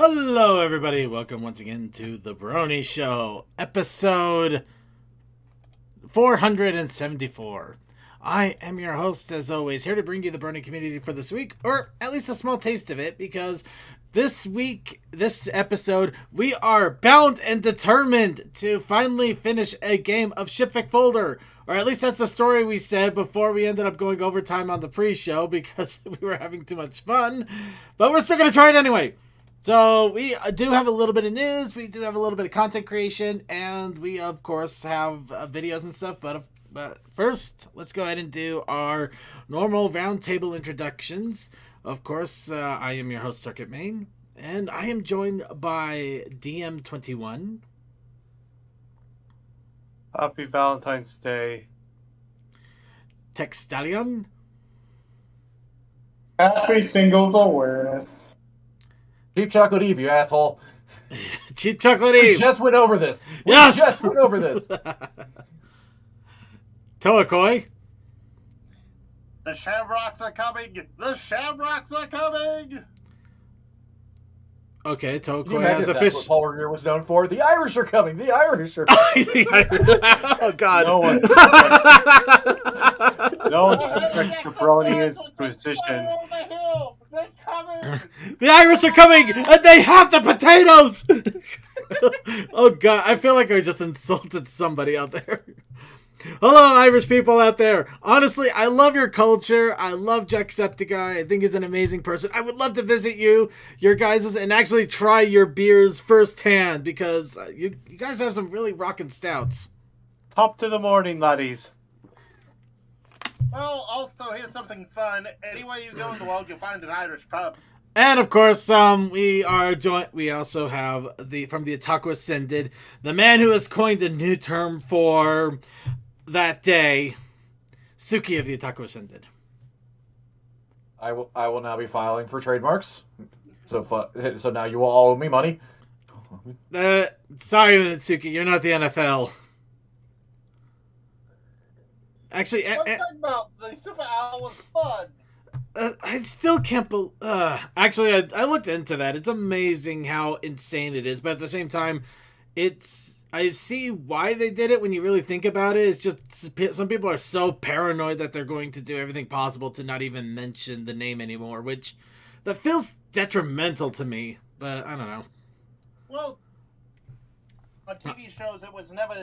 Hello, everybody. Welcome once again to the Brony Show, episode 474. I am your host, as always, here to bring you the Brony community for this week, or at least a small taste of it, because this episode, we are bound and determined to finally finish a game of Shipwreck Folder. Or at least that's the story we said before we ended up going overtime on the pre-show because we were having too much fun. But we're still going to try it anyway. So we do have a little bit of news, we do have a little bit of content creation, and we, of course, have videos and stuff. But first, let's go ahead and do our normal roundtable introductions. Of course, I am your host, Circuit Main, and I am joined by DM21. Happy Valentine's Day. Textalion. Happy Singles Awareness. Cheap Chocolate Eve, you asshole. Cheap Chocolate We Eve. just went over this. Yes! We just went over this. Toakoi. The Shamrocks are coming! The Shamrocks are coming! Okay, Can you Toakoi imagine has a that's fish. what Paul Revere was known for? The Irish are coming. The Irish are coming. Oh, God. No one, no one disrespects Brony's position. They're coming! The Irish are coming, and they have the potatoes! Oh, God. I feel like I just insulted somebody out there. Hello, Irish people out there. Honestly, I love your culture. I love Jacksepticeye. I think he's an amazing person. I would love to visit your guys', and actually try your beers firsthand, because you guys have some really rockin' stouts. Top to the morning, laddies. Well, also, here's something fun. Anywhere you go in the world, you'll find an Irish pub. And of course, we are joined. We also have from the Otaku Ascended, the man who has coined a new term for that day, Suki of the Otaku Ascended. I will now be filing for trademarks. So now you will all owe me money. Sorry, Suki, you're not the NFL. Actually, What are you talking about? The Super Owl was fun. I still can't believe... actually, I looked into that. It's amazing how insane it is. But at the same time, I see why they did it when you really think about it. It's just some people are so paranoid that they're going to do everything possible to not even mention the name anymore, which that feels detrimental to me. But I don't know. Well, on TV shows, it was never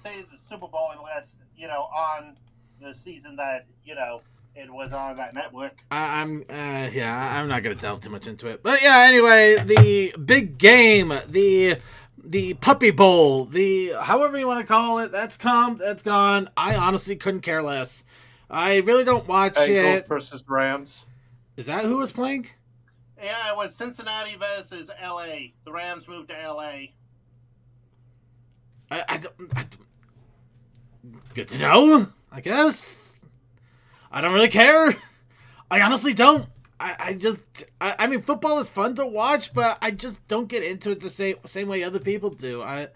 say the Super Bowl unless, on the season that, it was on that network. I'm not going to delve too much into it. But yeah, anyway, the big game, the Puppy Bowl, the however you want to call it, that's gone. I honestly couldn't care less. I really don't watch Bengals it. versus Rams. Is that who was playing? Yeah, it was Cincinnati versus L.A. The Rams moved to L.A. I don't good to know, I guess. I don't really care. I honestly don't. I mean, football is fun to watch, but I just don't get into it the same way other people do. I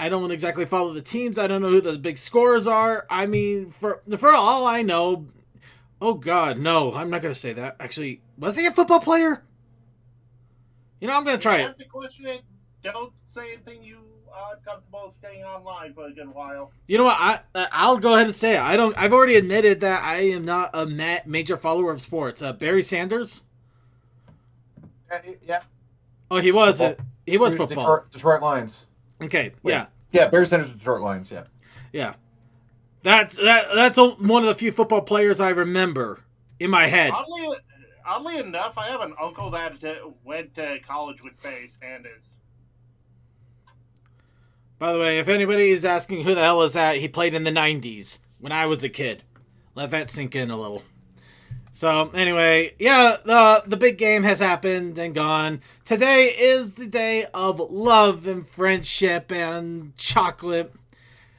don't exactly follow the teams. I don't know who those big scorers are. I mean, for all I know, oh God, no, I'm not gonna say that. Actually, was he a football player? I'm gonna try You it. have to question it. Don't say anything you are uncomfortable staying online for a good while. You know what? I'll go ahead and say it. I've already admitted that I am not a major follower of sports. Barry Sanders. Yeah. Oh, he was. Football. He was football. Detroit Lions. Okay. Wait. Yeah. Yeah, Barry Sanders, Detroit Lions. Yeah. Yeah. That's one of the few football players I remember in my head. Oddly enough, I have an uncle that went to college with Barry Sanders. By the way, if anybody is asking who the hell is that, he played in the 90s when I was a kid. Let that sink in a little. So, anyway, yeah, the big game has happened and gone. Today is the day of love and friendship and chocolate.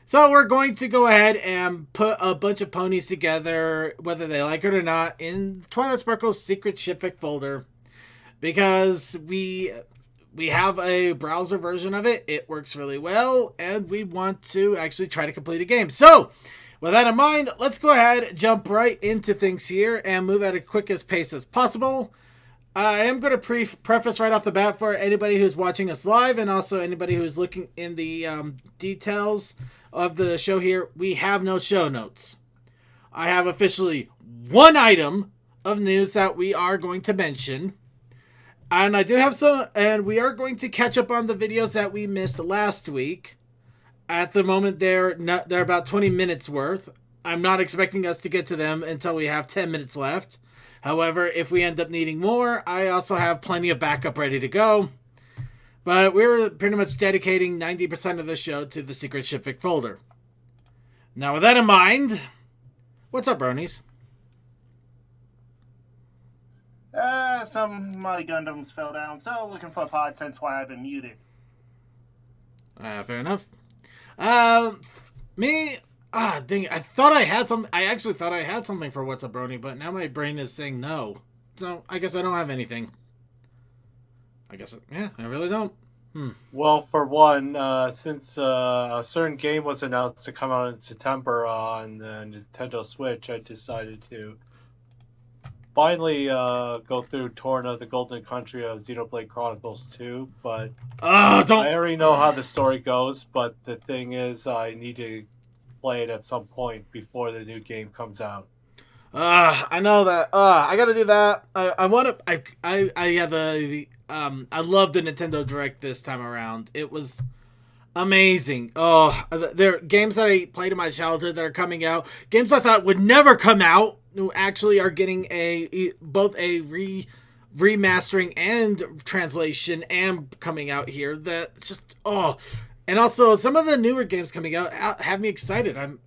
So, we're going to go ahead and put a bunch of ponies together, whether they like it or not, in Twilight Sparkle's secret Shipwreck folder. Because we have a browser version of it. It works really well, and we want to actually try to complete a game. So, with that in mind, let's go ahead, jump right into things here, and move at a quickest pace as possible. I am going to preface right off the bat for anybody who's watching us live and also anybody who's looking in the details of the show here. We have no show notes. I have officially one item of news that we are going to mention. And I do have some, and we are going to catch up on the videos that we missed last week. At the moment, they're about 20 minutes worth. I'm not expecting us to get to them until we have 10 minutes left. However, if we end up needing more, I also have plenty of backup ready to go. But we're pretty much dedicating 90% of the show to the Secret Shipfic folder. Now, with that in mind, what's up, Bronies? Some of my Gundams fell down, so looking for a pod, hence why I've been muted. Fair enough. Me... dang it. I actually thought I had something for What's Up, Brony, but now my brain is saying no. So, I guess I don't have anything. I really don't. Well, for one, since a certain game was announced to come out in September on the Nintendo Switch, I decided to finally go through Torna, the Golden Country of Xenoblade Chronicles 2, but I already know how the story goes, but the thing is, I need to play it at some point before the new game comes out. I know that. I gotta do that. I want to. I love the Nintendo Direct this time around. It was amazing. Oh, there are games that I played in my childhood that are coming out. Games I thought would never come out, who actually are getting both a remastering and translation and coming out here. That's just and also some of the newer games coming out have me excited. I'm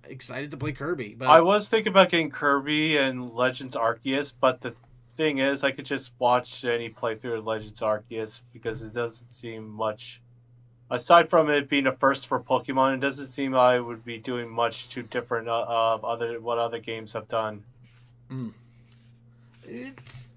excited to play Kirby. But I was thinking about getting Kirby and Legends Arceus, but the thing is, I could just watch any playthrough of Legends Arceus because it doesn't seem much. Aside from it being a first for Pokemon, it doesn't seem I would be doing much too different of what other games have done. It's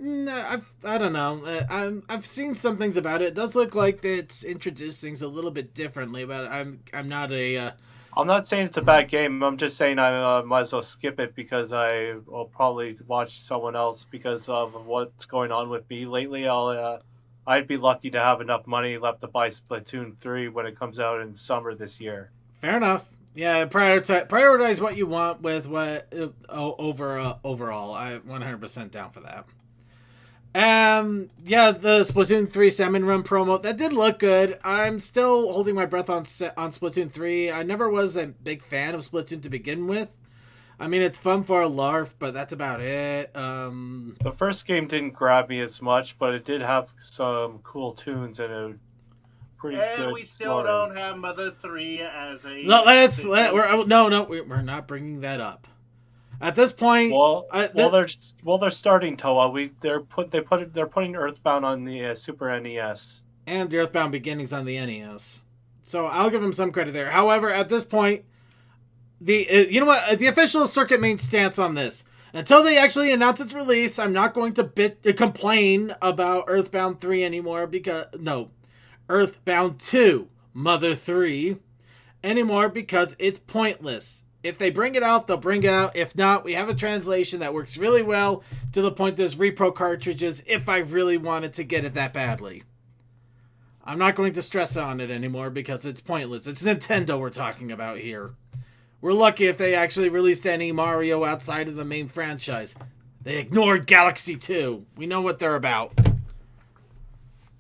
no, I don't know. I've seen some things about it. It does look like it's introduced things a little bit differently, but I'm not a. I'm not saying it's a bad game. I'm just saying I might as well skip it because I will probably watch someone else because of what's going on with me lately. I'd be lucky to have enough money left to buy Splatoon 3 when it comes out in summer this year. Fair enough. Yeah, prioritize what you want with what overall. I'm 100% down for that. Yeah, the Splatoon 3 Salmon Run promo, that did look good. I'm still holding my breath on Splatoon 3. I never was a big fan of Splatoon to begin with. I mean, it's fun for a LARP, but that's about it. The first game didn't grab me as much, but it did have some cool tunes and a pretty good And we still don't have Mother 3 as a... We're not bringing that up. At this point, they're starting Toa. They're putting Earthbound on the Super NES and the Earthbound Beginnings on the NES. So I'll give them some credit there. However, at this point, the official Circuit main stance on this, until they actually announce its release, I'm not going to complain about Earthbound 3 anymore Earthbound 2, Mother 3 anymore because it's pointless. If they bring it out, they'll bring it out. If not, we have a translation that works really well to the point there's repro cartridges if I really wanted to get it that badly. I'm not going to stress on it anymore because it's pointless. It's Nintendo we're talking about here. We're lucky if they actually released any Mario outside of the main franchise. They ignored Galaxy 2. We know what they're about.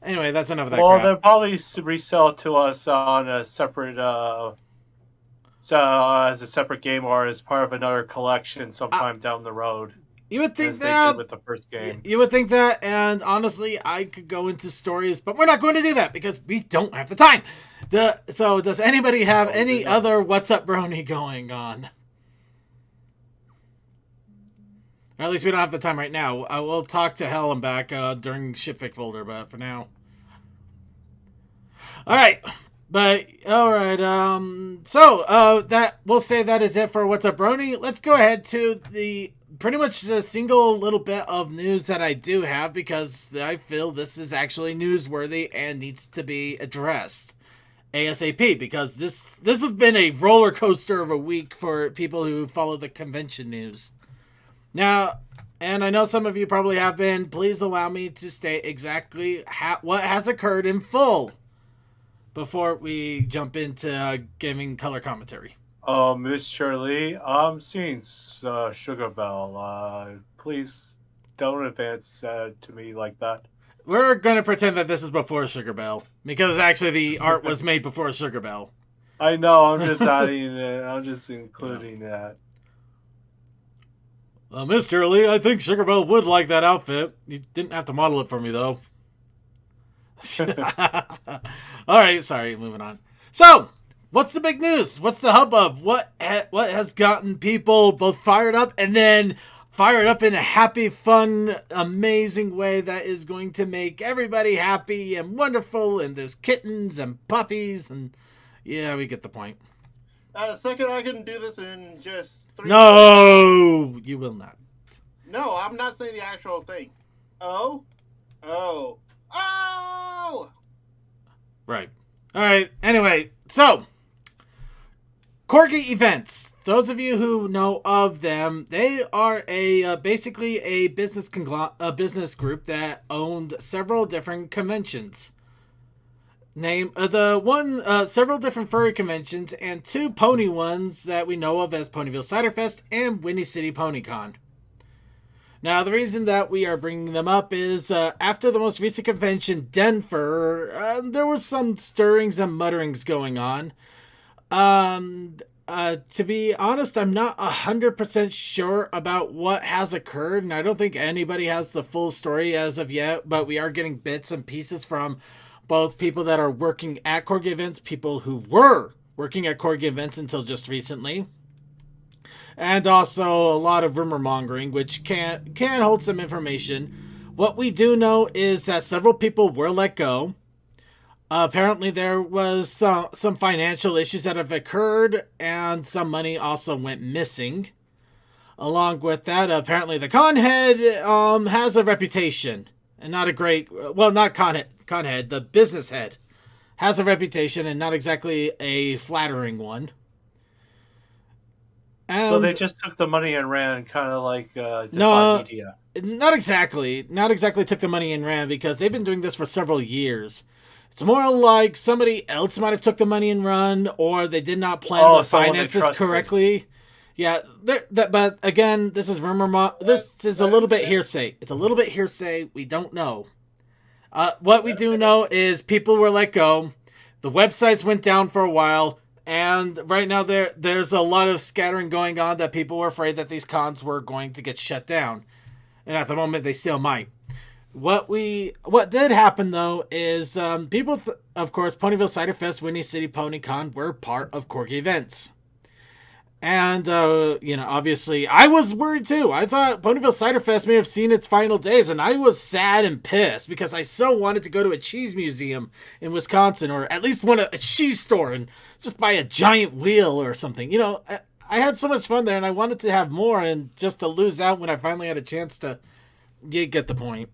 Anyway, that's enough of that crap. They'll probably resell it to us on a separate... as a separate game or as part of another collection sometime down the road. You would think they that did with the first game. You would think that, and honestly, I could go into stories, but we're not going to do that because we don't have the time. So, does anybody have any other What's Up Brony going on? Or at least we don't have the time right now. I will talk to Hell and back during Shipfic folder, but for now. All right. But, alright, that, we'll say that is it for What's Up Brony. Let's go ahead to pretty much the single little bit of news that I do have because I feel this is actually newsworthy and needs to be addressed ASAP because this has been a roller coaster of a week for people who follow the convention news. Now, and I know some of you probably have been, please allow me to state exactly what has occurred in full before we jump into giving color commentary. Miss Shirley, I'm seeing Sugar Bell. Please don't advance to me like that. We're going to pretend that this is before Sugar Bell, because actually the art was made before Sugar Bell. I know, I'm just adding it. I'm just including that. Miss Shirley, I think Sugar Bell would like that outfit. You didn't have to model it for me, though. Alright, sorry, moving on. So, what's the big news? What's the hubbub? What has gotten people both fired up and then fired up in a happy, fun, amazing way that is going to make everybody happy and wonderful, and there's kittens and puppies, and yeah, we get the point. Second, I can do this in just 3 No, you will not. No, I'm not saying the actual thing. Oh! Right. Alright, anyway, so Corgi Events. Those of you who know of them, they are basically a business group that owned several different conventions. Several different furry conventions and 2 pony ones that we know of as Ponyville Cider Fest and Windy City PonyCon. Now, the reason that we are bringing them up is after the most recent convention, Denver, there was some stirrings and mutterings going on. To be honest, I'm not 100% sure about what has occurred, and I don't think anybody has the full story as of yet, but we are getting bits and pieces from both people that are working at Corgi Events, people who were working at Corgi Events until just recently, and also a lot of rumor mongering, which can hold some information. What we do know is that several people were let go. Apparently there was some financial issues that have occurred, and some money also went missing. Along with that, apparently the con head has a reputation, and not a great, well, not con head, the business head has a reputation, and not exactly a flattering one. And So they just took the money and ran, kind of like No, Media. not exactly. Not exactly took the money and ran, because they've been doing this for several years. It's more like somebody else might have took the money and run, or they did not plan the finances correctly. Yeah, but again, this is rumor. This is a little bit hearsay. It's a little bit hearsay. We don't know. What we do know is people were let go. The websites went down for a while, and right now there's a lot of scattering going on that people were afraid that these cons were going to get shut down, and at the moment they still might. What did happen though is people, of course, Ponyville Cider Fest, Windy City PonyCon were part of Corgi Events. And, obviously, I was worried too. I thought Ponyville Cider Fest may have seen its final days, and I was sad and pissed because I so wanted to go to a cheese museum in Wisconsin, or at least a cheese store and just buy a giant wheel or something. I had so much fun there, and I wanted to have more, and just to lose out when I finally had a chance to get the point.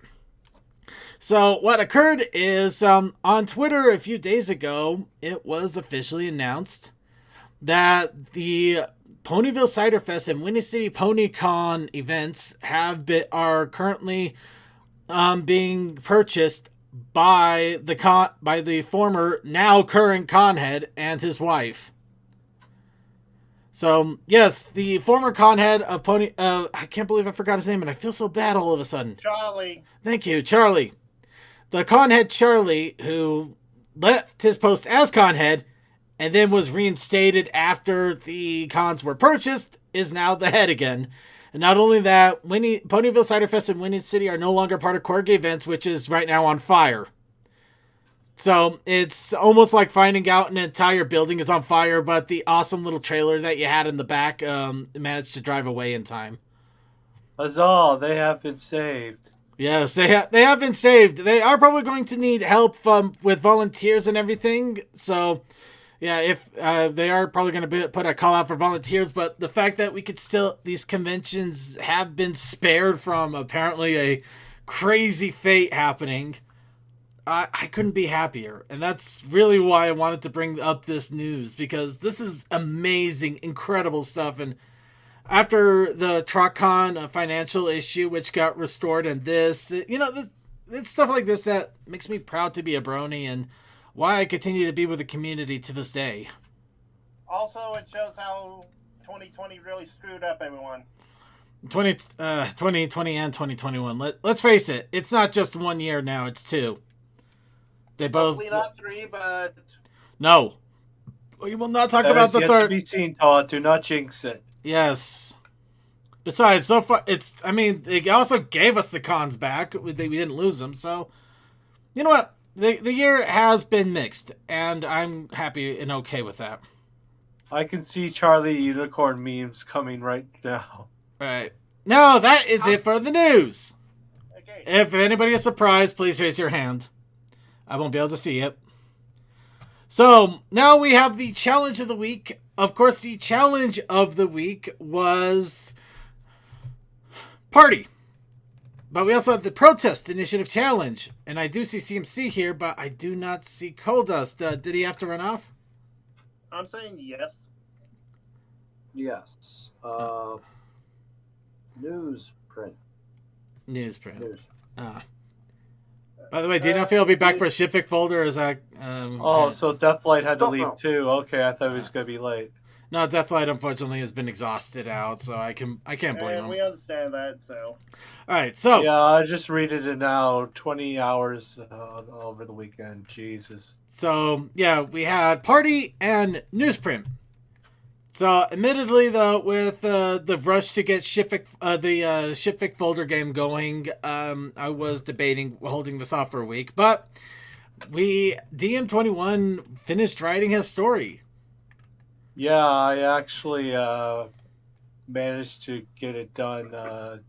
So what occurred is on Twitter a few days ago, it was officially announced that the Ponyville Cider Fest and Windy City PonyCon events are currently being purchased by the former, now current con head and his wife. So yes, the former con head of I can't believe I forgot his name, and I feel so bad all of a sudden. Charlie. Thank you, Charlie. The con head Charlie, who left his post as con head and then was reinstated after the cons were purchased, is now the head again. And not only that, Ponyville Cider Fest and Windy City are no longer part of Corgi Events, which is right now on fire. So it's almost like finding out an entire building is on fire, but the awesome little trailer that you had in the back managed to drive away in time. Huzzah, they have been saved. Yes, they have been saved. They are probably going to need help with volunteers and everything. So, yeah, if they are probably going to put a call out for volunteers. But the fact that these conventions have been spared from apparently a crazy fate happening, I couldn't be happier. And that's really why I wanted to bring up this news, because this is amazing, incredible stuff. And after the TrotCon financial issue, which got restored, and this, it's stuff like this that makes me proud to be a Brony and why I continue to be with the community to this day. Also, it shows how 2020 really screwed up everyone. 2020 and 2021. Let's face it, it's not just 1 year now, it's 2. They both... Hopefully not 3, but... No. We will not talk That about is the yet third. to be seen, Todd. Do not jinx it. Yes. Besides, so far, they also gave us the cons back. We didn't lose them, so... You know what? The year has been mixed, and I'm happy and okay with that. I can see Charlie Unicorn memes coming right now. Right. No, that is it for the news. Okay. If anybody is surprised, please raise your hand. I won't be able to see it. So, now we have the challenge of the week. Of course, the challenge of the week was party. But we also have the protest initiative challenge. And I do see CMC here, but I do not see Coldust. Did he have to run off? I'm saying yes. Yes. Newsprint. Newsprint. News. By the way, do you know if he'll be back for a shipfic folder? Or is that? So Deathlight had to Don't leave know. too. Okay, I thought he was gonna be late. No, Deathlight unfortunately has been exhausted out, so I can't blame And him. we understand that, so... All right, so Yeah, I just read it now. 20 hours over the weekend. Jesus. So, yeah, we had party and newsprint. So, admittedly, though, with the rush to get the Shipfic folder game going, I was debating holding this off for a week. But DM21 finished writing his story. Yeah, I actually managed to get it done. The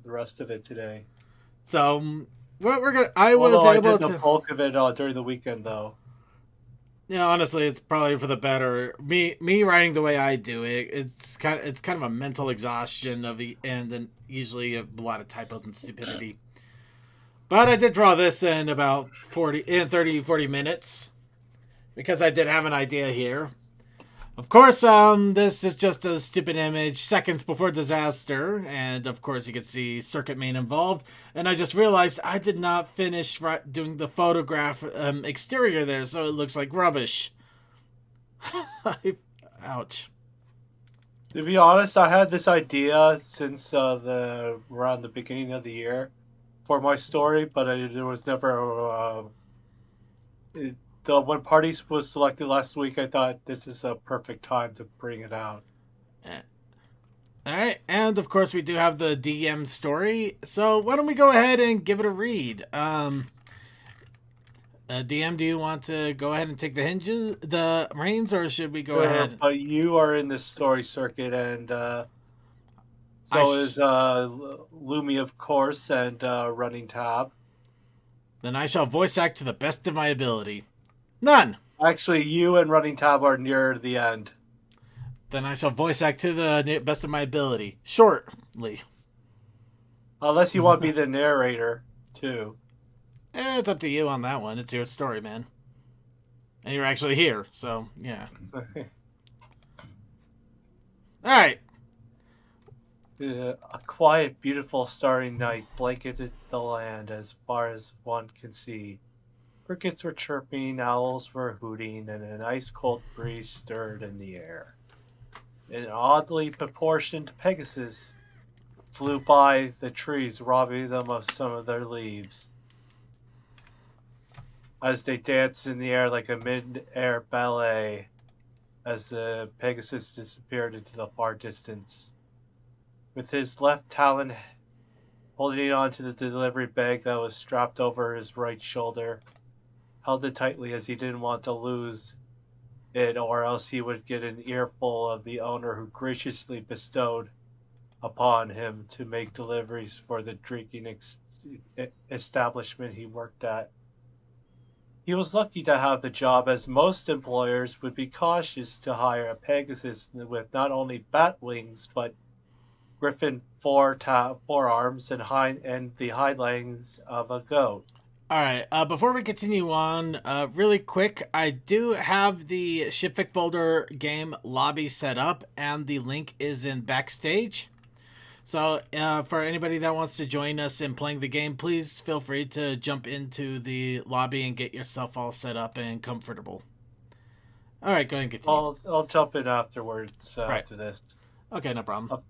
rest of it today. So, what we're gonna, I did the bulk of it during the weekend, though. Yeah, honestly, it's probably for the better. Me writing the way I do it, it's kind of a mental exhaustion of the end, and usually a lot of typos and stupidity. But I did draw this in about 30-40 minutes because I did have an idea here. Of course, this is just a stupid image seconds before disaster, and of course you can see Circuit Main involved. And I just realized I did not finish doing the photograph exterior there, so it looks like rubbish. Ouch. To be honest, I had this idea since around the beginning of the year for my story, but there was never when parties was selected last week. I thought this is a perfect time to bring it out. Alright, and of course we do have the DM story, so why don't we go ahead and give it a read. DM, do you want to go ahead and take the reins, or should we go ahead? But you are in the story circuit, and so is Lumi, of course, and Running Tab. Then I shall voice act to the best of my ability. None! Actually, you and Running Tab are near the end. Then I shall voice act to the best of my ability. Shortly. Unless you want to be the narrator, too. It's up to you on that one. It's your story, man. And you're actually here, so, yeah. Alright. A quiet, beautiful starry night blanketed the land as far as one can see. Crickets were chirping, owls were hooting, and an ice-cold breeze stirred in the air. An oddly proportioned Pegasus flew by the trees, robbing them of some of their leaves. As they danced in the air like a mid-air ballet, as the Pegasus disappeared into the far distance. With his left talon holding on to the delivery bag that was strapped over his right shoulder, held it tightly as he didn't want to lose it, or else he would get an earful of the owner who graciously bestowed upon him to make deliveries for the drinking establishment he worked at. He was lucky to have the job, as most employers would be cautious to hire a Pegasus with not only bat wings, but griffin forearms and the hind legs of a goat. All right. Before we continue on, really quick, I do have the Shipfic Folder game lobby set up, and the link is in backstage. So, for anybody that wants to join us in playing the game, please feel free to jump into the lobby and get yourself all set up and comfortable. All right, go ahead and continue. I'll jump in afterwards Right. after this. Okay, no problem.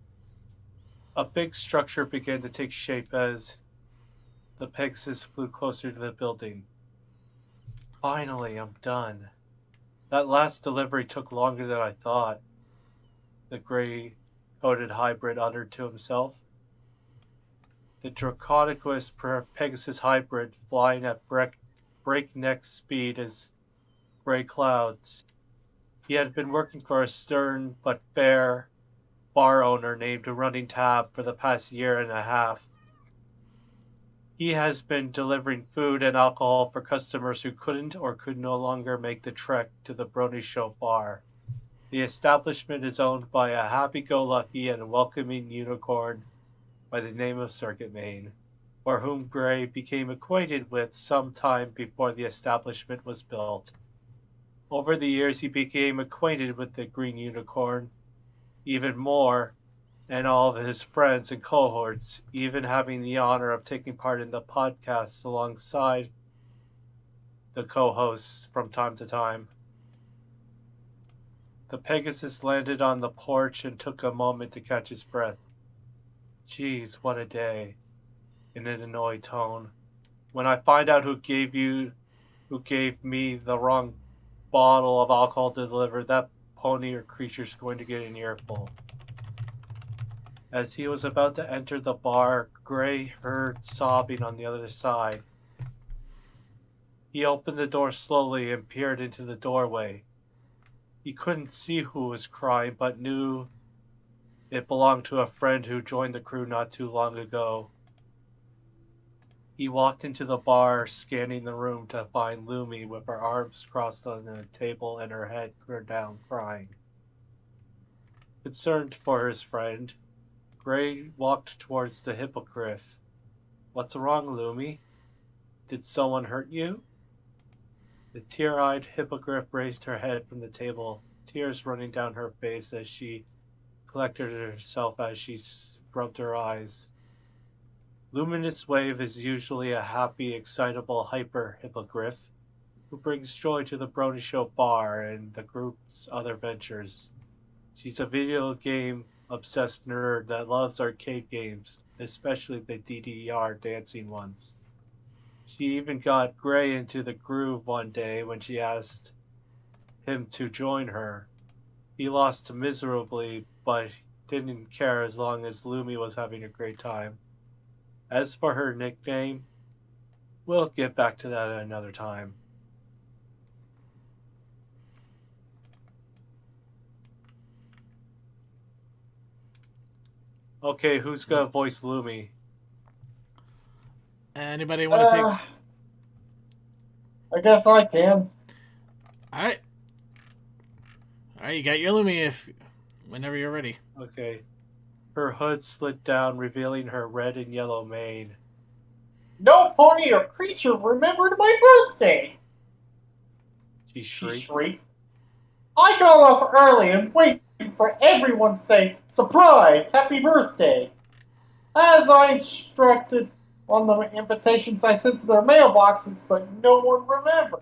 A big structure began to take shape as the Pegasus flew closer to the building. Finally, I'm done. That last delivery took longer than I thought, the gray-coated hybrid uttered to himself. The Draconicus Pegasus hybrid flying at breakneck speed as gray clouds. He had been working for a stern but fair bar owner named Running Tab for the past year and a half. He has been delivering food and alcohol for customers who couldn't or could no longer make the trek to the Brony Show bar. The establishment is owned by a happy-go-lucky and welcoming unicorn by the name of Circuit Main, for whom Gray became acquainted with some time before the establishment was built. Over the years he became acquainted with the Green Unicorn even more, and all of his friends and cohorts, even having the honor of taking part in the podcasts alongside the co-hosts from time to time. The Pegasus landed on the porch and took a moment to catch his breath. Geez, what a day, in an annoyed tone. When I find out who gave me the wrong bottle of alcohol to deliver, that pony or creature's going to get an earful. As he was about to enter the bar, Gray heard sobbing on the other side. He opened the door slowly and peered into the doorway. He couldn't see who was crying, but knew it belonged to a friend who joined the crew not too long ago. He walked into the bar, scanning the room to find Lumi with her arms crossed on the table and her head down, crying. Concerned for his friend, Gray walked towards the hippogriff. What's wrong, Lumi? Did someone hurt you? The tear-eyed hippogriff raised her head from the table, tears running down her face as she collected herself as she rubbed her eyes. Luminous Wave is usually a happy, excitable hyper-hippogriff who brings joy to the Brony Show bar and the group's other ventures. She's a video game obsessed nerd that loves arcade games, especially the DDR dancing ones. She even got Gray into the groove one day when she asked him to join her. He lost miserably, but didn't care as long as Lumi was having a great time. As for her nickname, we'll get back to that at another time. Okay, who's gonna voice Lumi? Anybody want to take? I guess I can. All right. All right, you got your Lumi whenever you're ready. Okay. Her hood slid down, revealing her red and yellow mane. No pony or creature remembered my birthday, She she shrieked. shrieked. I got off early and waited for everyone to say, surprise, happy birthday. As I instructed on the invitations I sent to their mailboxes, but no one remembered.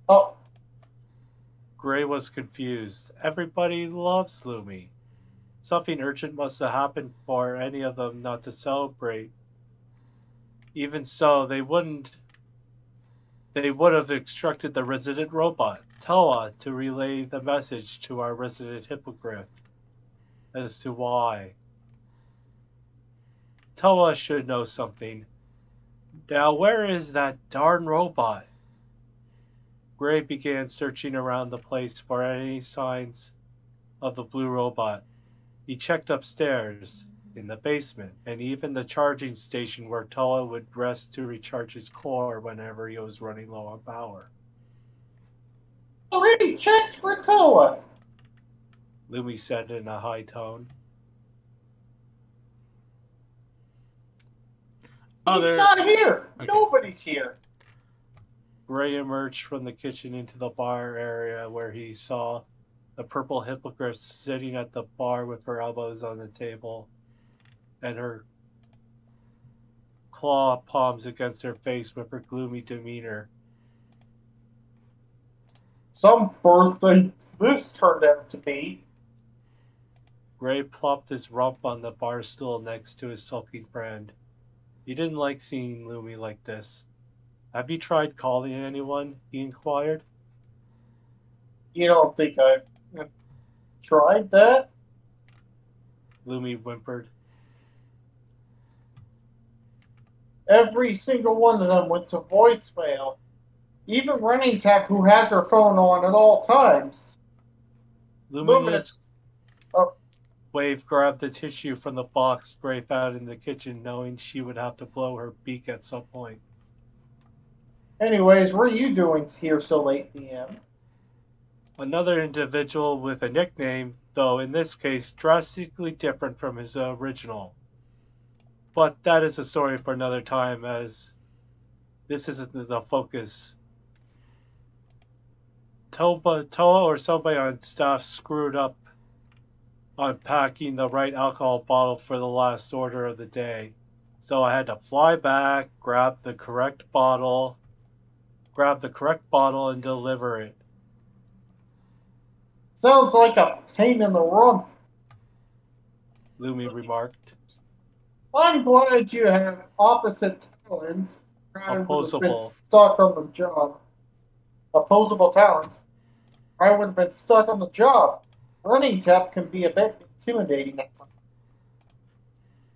Oh, Gray was confused. Everybody loves Lumi. Something urgent must have happened for any of them not to celebrate. Even so, they would have instructed the resident robot, Toa, to relay the message to our resident hippogriff as to why. Toa should know something. Now, where is that darn robot? Gray began searching around the place for any signs of the blue robot. He checked upstairs, in the basement, and even the charging station where Toa would rest to recharge his core whenever he was running low on power. already checked for Toa. Lumi said in a high tone. Oh, He's there's not here. Okay. Nobody's here. Gray emerged from the kitchen into the bar area where he saw the purple hippogriff sitting at the bar with her elbows on the table and her claw palms against her face with her gloomy demeanor. Some birthday this turned out to be. Gray plopped his rump on the bar stool next to his sulking friend. He didn't like seeing Lumi like this. Have you tried calling anyone? He inquired. You don't think I've tried that? Lumi whimpered. Every single one of them went to voicemail. Even Running Tap, who has her phone on at all times. Luminous Oh, Wave grabbed the tissue from the box Gray found in the kitchen, knowing she would have to blow her beak at some point. anyways, what are you doing here so late PM? Another individual with a nickname, though in this case drastically different from his original. But that is a story for another time, as this isn't the focus. Toa or somebody on staff screwed up on packing the right alcohol bottle for the last order of the day. So I had to fly back, grab the correct bottle, and deliver it. Sounds like a pain in the rump. Lumi remarked. I'm glad you have opposite talents. I would have been Opposable. stuck on the job. Opposable talents. I would have been stuck on the job. Running Tap can be a bit intimidating at times.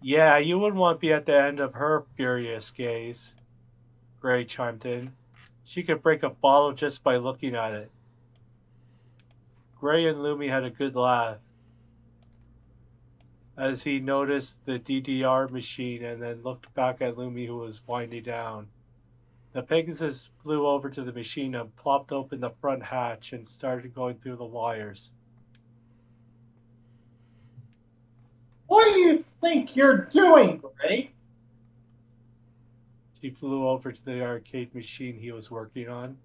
Yeah, you wouldn't want to be at the end of her furious gaze, Gray chimed in. She could break a bottle just by looking at it. Gray and Lumi had a good laugh as he noticed the DDR machine and then looked back at Lumi, who was winding down. The Pegasus flew over to the machine and plopped open the front hatch and started going through the wires. What do you think you're doing, Gray? She flew over to the arcade machine he was working on.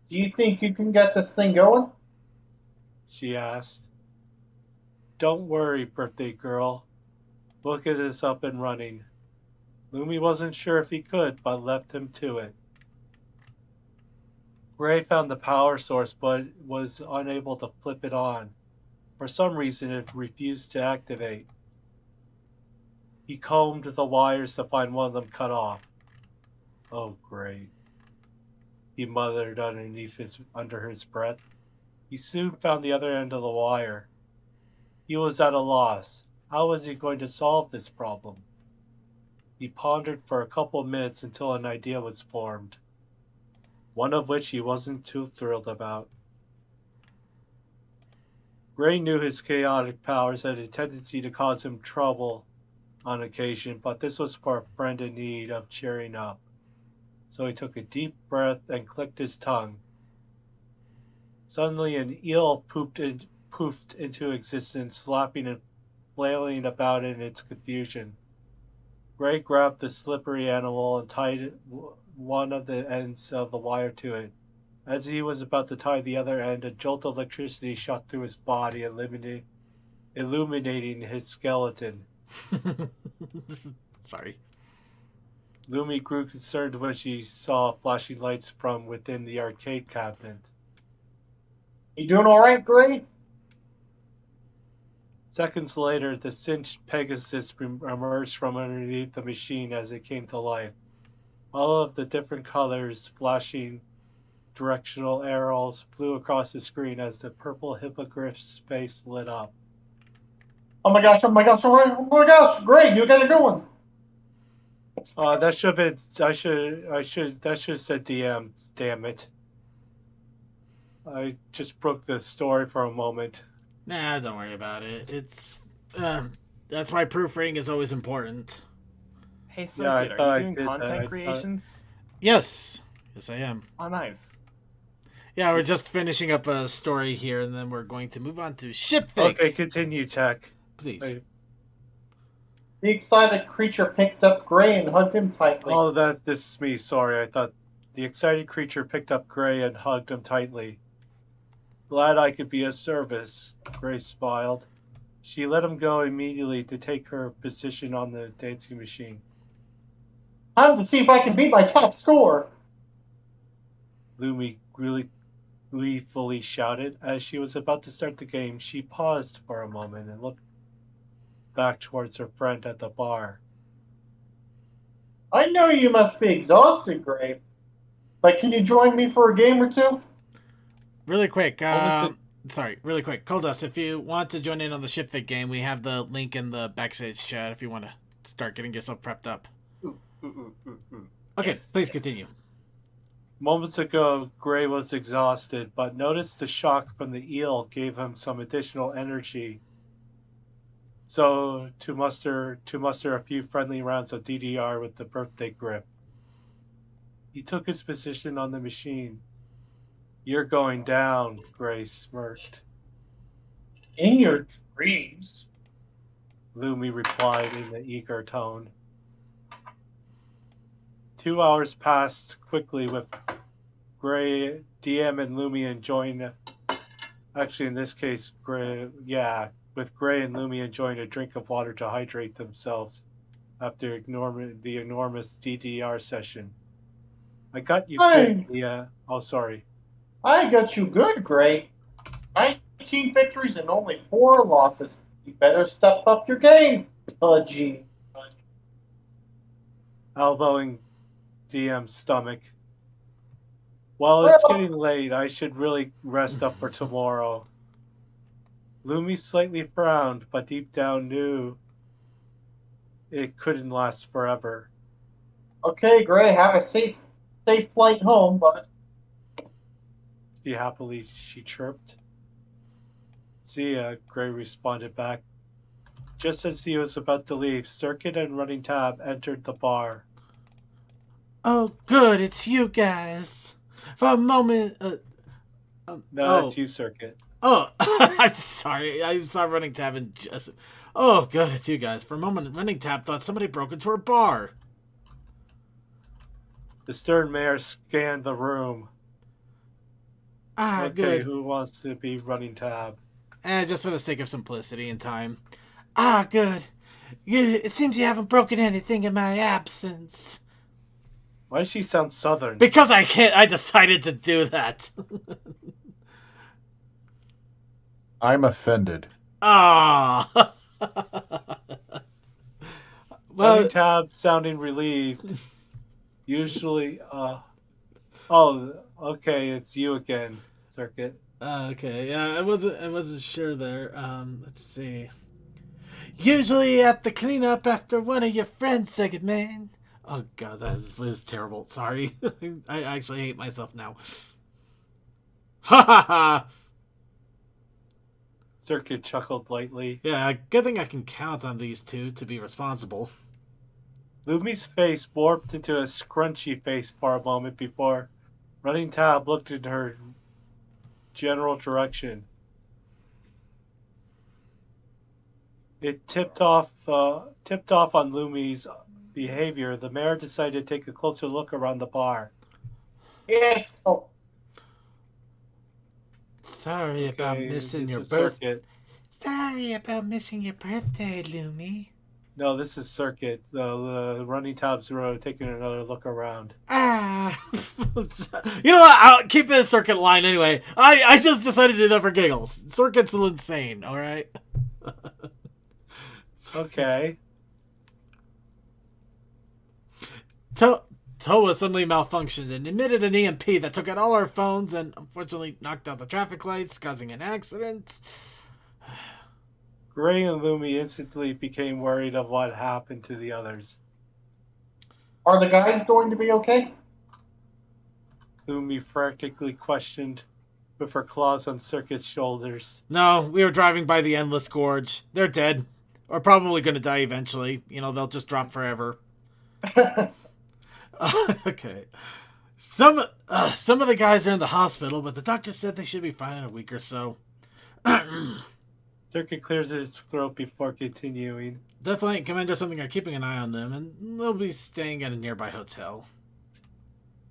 Do you think you can get this thing going? She asked. Don't worry, birthday girl. We'll get this up and running. Lumi wasn't sure if he could, but left him to it. Gray found the power source, but was unable to flip it on. For some reason, it refused to activate. He combed the wires to find one of them cut off. Oh, great. He muttered under his breath. He soon found the other end of the wire. He was at a loss. How was he going to solve this problem? He pondered for a couple minutes until an idea was formed, one of which he wasn't too thrilled about. Gray knew his chaotic powers had a tendency to cause him trouble on occasion, but this was for a friend in need of cheering up. So he took a deep breath and clicked his tongue. Suddenly an eel poofed into existence, slapping and flailing about in its confusion. Gray grabbed the slippery animal and tied one of the ends of the wire to it. As he was about to tie the other end, a jolt of electricity shot through his body, illuminating his skeleton. Sorry. Lumi grew concerned when she saw flashing lights from within the arcade cabinet. You doing all right, Gray? Seconds later, the cinched Pegasus emerged from underneath the machine as it came to life. All of the different colors, flashing directional arrows, flew across the screen as the purple hippogriff's face lit up. Oh my gosh, Gray, you got it going. That should have been. That should have said DM. Damn it. I just broke the story for a moment. Nah, don't worry about it. It's that's why proofreading is always important. Hey, so Yeah, I good. thought Are I you doing did that. I content thought- creations? Yes, I am. Oh, nice. Yeah, we're just finishing up a story here, and then we're going to move on to ship fake. Okay, continue, Tech. Please. Wait. The excited creature picked up Gray and hugged him tightly. Oh, this is me. Sorry, I thought The excited creature picked up Gray and hugged him tightly. Glad I could be of service, Gray smiled. She let him go immediately to take her position on the dancing machine. Time to see if I can beat my top score. Lumi really gleefully shouted. As she was about to start the game, she paused for a moment and looked back towards her friend at the bar. I know you must be exhausted, Gray, but can you join me for a game or two? Really quick, Moment really quick. Coldust, if you want to join in on the ShipFit game, we have the link in the backstage chat if you want to start getting yourself prepped up. Okay, Yes, please yes. continue. Moments ago, Gray was exhausted, but noticed the shock from the eel gave him some additional energy. So to muster a few friendly rounds of DDR with the birthday grip. He took his position on the machine. You're going down, Gray smirked. In your dreams. Lumi replied in an eager tone. 2 hours passed quickly with Gray, DM, and Lumi enjoying. Actually, in this case, with Gray and Lumi enjoying a drink of water to hydrate themselves after the enormous DDR session. I got you Hey. good, Leah. Oh, sorry. I got you good, Gray. 19 victories and only 4 losses. You better step up your game, Pudgy. Elbowing DM's stomach. Well, it's getting late. I should really rest up for tomorrow. Lumi slightly frowned, but deep down knew it couldn't last forever. Okay, Gray, have a safe flight home, bud. She chirped. See ya, Gray responded back. Just as he was about to leave, Circuit and Running Tab entered the bar. Oh, good, it's you guys. For a moment, No, oh. that's you, Circuit. Oh, I'm sorry. I saw Running Tab and just. Oh, good, it's you guys. For a moment, Running Tab thought somebody broke into her bar. The stern mayor scanned the room. Ah, Okay, good. who wants to be Running Tab? Just for the sake of simplicity and time. Ah, good. It seems you haven't broken anything in my absence. Why does she sound southern? Because I can't. I decided to do that. I'm offended. Ah. Running Tab sounding relieved. Usually, oh, okay, it's you again, Circuit. Okay, yeah, I wasn't sure there. Let's see. Usually at the cleanup after one of your friends, Second Man. Oh god, that was terrible. Sorry. I actually hate myself now. Ha ha ha! Circuit chuckled lightly. Yeah, good thing I can count on these two to be responsible. Lumi's face warped into a scrunchy face for a moment before Running Tab looked in her general direction. It tipped off on Lumi's behavior. The mayor decided to take a closer look around the bar. Yes. Oh, Sorry about Okay, missing this your is birthday. Circuit. Sorry about missing your birthday, Lumi. No, this is Circuit. The Running Tab's taking another look around. Ah, you know what? I'll keep it a Circuit line anyway. I just decided to do that for giggles. Circuit's still insane. All right. Okay. Toa suddenly malfunctioned and emitted an EMP that took out all our phones and unfortunately knocked out the traffic lights, causing an accident. Gray and Lumi instantly became worried of what happened to the others. are the guys going to be okay? Lumi frantically questioned with her claws on Circuit's shoulders. No, we were driving by the Endless Gorge. They're dead. Or probably going to die eventually. You know, they'll just drop forever. Okay. Some of the guys are in the hospital, but the doctor said they should be fine in a week or so. Circuit clears his throat before continuing. Deathlight and Commander something are keeping an eye on them, and they'll be staying at a nearby hotel.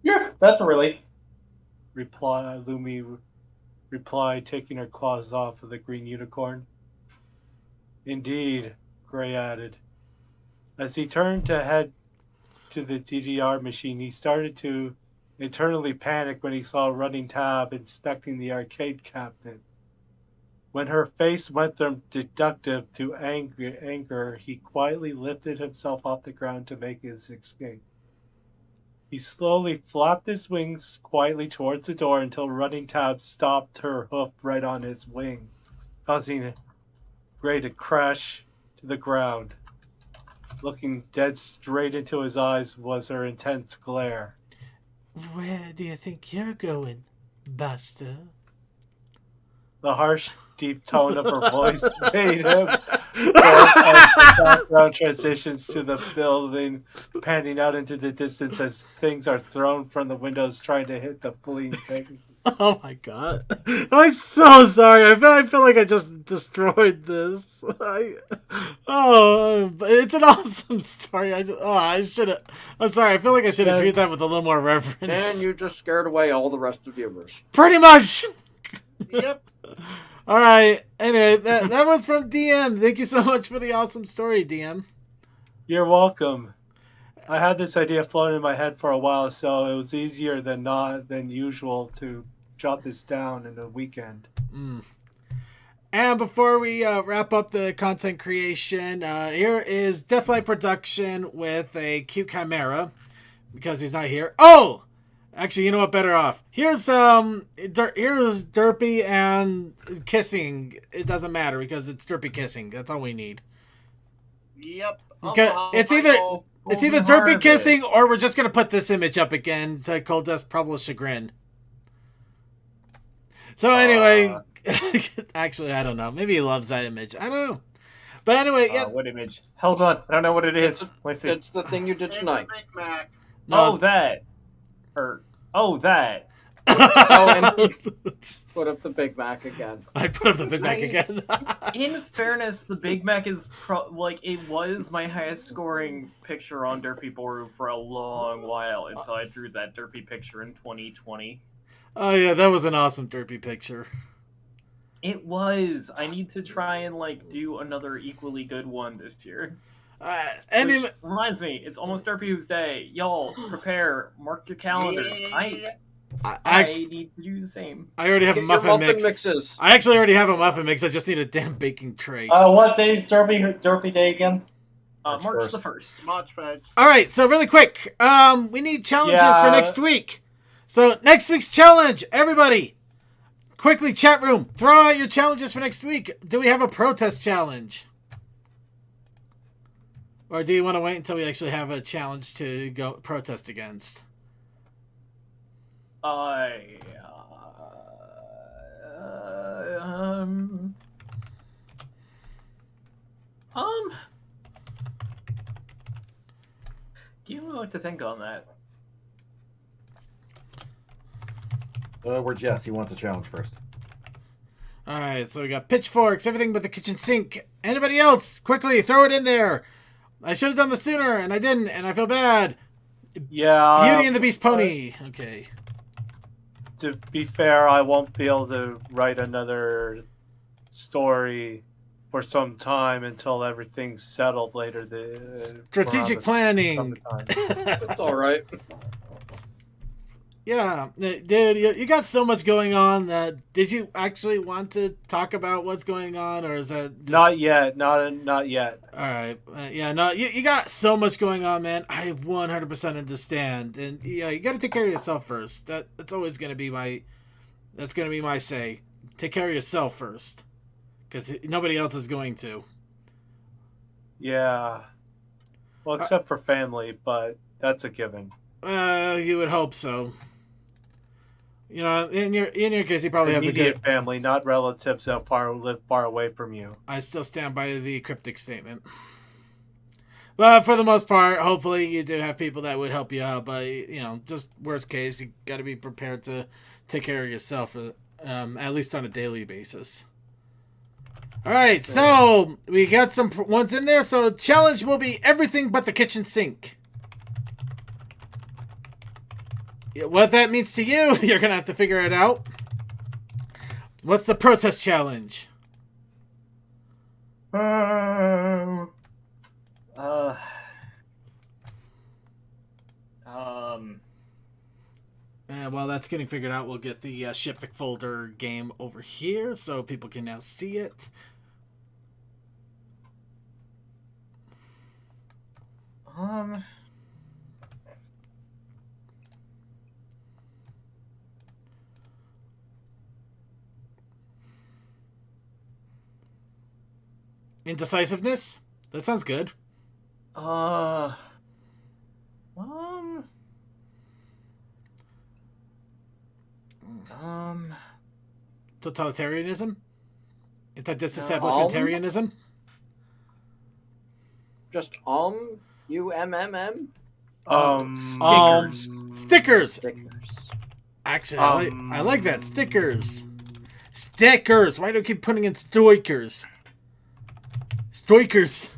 You're That's a relief. Lumi replied, taking her claws off of the green unicorn. Indeed, Gray added. As he turned to head to the DDR machine, he started to internally panic when he saw Running Tab inspecting the arcade cabinet. When her face went from deductive to anger, he quietly lifted himself off the ground to make his escape. He slowly flapped his wings quietly towards the door until Running Tab stopped her hoof right on his wing, causing Gray to crash to the ground. Looking dead straight into his eyes was her intense glare. Where do you think you're going, Buster? The harsh, deep tone of her voice made him laugh as the background transitions to the building, panning out into the distance as things are thrown from the windows trying to hit the fleeing things. Oh my god. I'm so sorry. I feel like I just destroyed this. But it's an awesome story. I should have. I'm sorry. I feel like I should have treated that with a little more reverence. And you just scared away all the rest of the viewers. Pretty much. Yep. All right. Anyway, that was from DM. Thank you so much for the awesome story, DM. You're welcome. I had this idea floating in my head for a while, so it was easier than usual to jot this down in a weekend. And before we wrap up the content creation, here is Deathlight Production with a cute chimera because he's not here. Oh, actually, you know what? Better off. Here's Derpy and kissing. It doesn't matter because it's Derpy kissing. That's all we need. Yep. Okay, it's either Derpy kissing or we're just gonna put this image up again to Cold Dust Probable's chagrin. So anyway, actually I don't know. Maybe he loves that image. I don't know. But anyway, yeah. What image? Hold on. I don't know what it is. Let's see. It's the thing you did tonight. Big Mac. No. Oh, that. That. Oh, and put up the Big Mac again. I put up the Big Mac again. In fairness, the Big Mac is it was my highest scoring picture on Derpy Boru for a long while until I drew that Derpy picture in 2020. Oh yeah, that was an awesome Derpy picture. It was. I need to try and do another equally good one this year. Which reminds me, it's almost Derpy Who's Day. Y'all, prepare. Mark your calendars. I need to do the same. I already have Get a muffin your mix. mixes. I actually already have a muffin mix. I just need a damn baking tray. What day's Derpy Day again? March the 1st. March 1st. All right, so really quick, we need challenges for next week. So next week's challenge, everybody, quickly chat room, throw out your challenges for next week. Do we have a protest challenge? Or do you want to wait until we actually have a challenge to go protest against? Give me what to think on that. Where Jesse wants a challenge first. All right, so we got pitchforks, everything but the kitchen sink. Anybody else? Quickly, throw it in there. I should have done this sooner, and I didn't, and I feel bad. Yeah. Beauty and the Beast pony. Okay. To be fair, I won't be able to write another story for some time until everything's settled later. Strategic planning. It's all right. Yeah, dude, you got so much going on that. Did you actually want to talk about what's going on, or is that just... Not yet? Not yet. All right, yeah, no, you got so much going on, man. I 100% understand, and yeah, you got to take care of yourself first. That's always gonna be my say. Take care of yourself first, because nobody else is going to. Yeah. Well, except for family, but that's a given. You would hope so. You know, in your case, you probably Immediate have the good family, not relatives that live far away from you. I still stand by the cryptic statement. But for the most part, hopefully you do have people that would help you out. But, you know, just worst case, you got to be prepared to take care of yourself, at least on a daily basis. All right, so we got some ones in there. So challenge will be everything but the kitchen sink. What that means to you, you're gonna have to figure it out. What's the protest challenge? Um. And while that's getting figured out, we'll get the Shipvic folder game over here so people can now see it. Indecisiveness? That sounds good. Totalitarianism? Anti-disestablishmentarianism? Just UMMM? Stickers. Stickers! Stickers. Actually, I like that. Stickers. Stickers! Why do I keep putting in stoikers? Stoikers.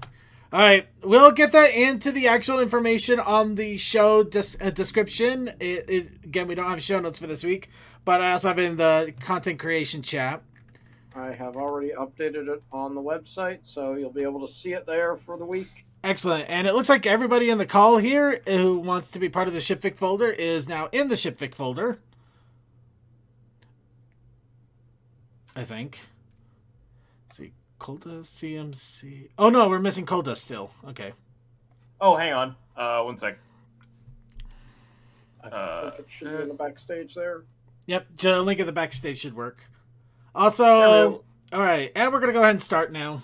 Alright, we'll get that into the actual information on the show description. Again, we don't have show notes for this week, but I also have it in the content creation chat. I have already updated it on the website, so you'll be able to see it there for the week. Excellent. And it looks like everybody in the call here who wants to be part of the Shipvic folder is now in the Shipvic folder. I think. Let's see. Colda, CMC. Oh no, we're missing Colda still. Okay. Oh, hang on. 1 sec. I think it should be in the backstage there. Yep, the link at the backstage should work. Also, alright, and we're going to go ahead and start now.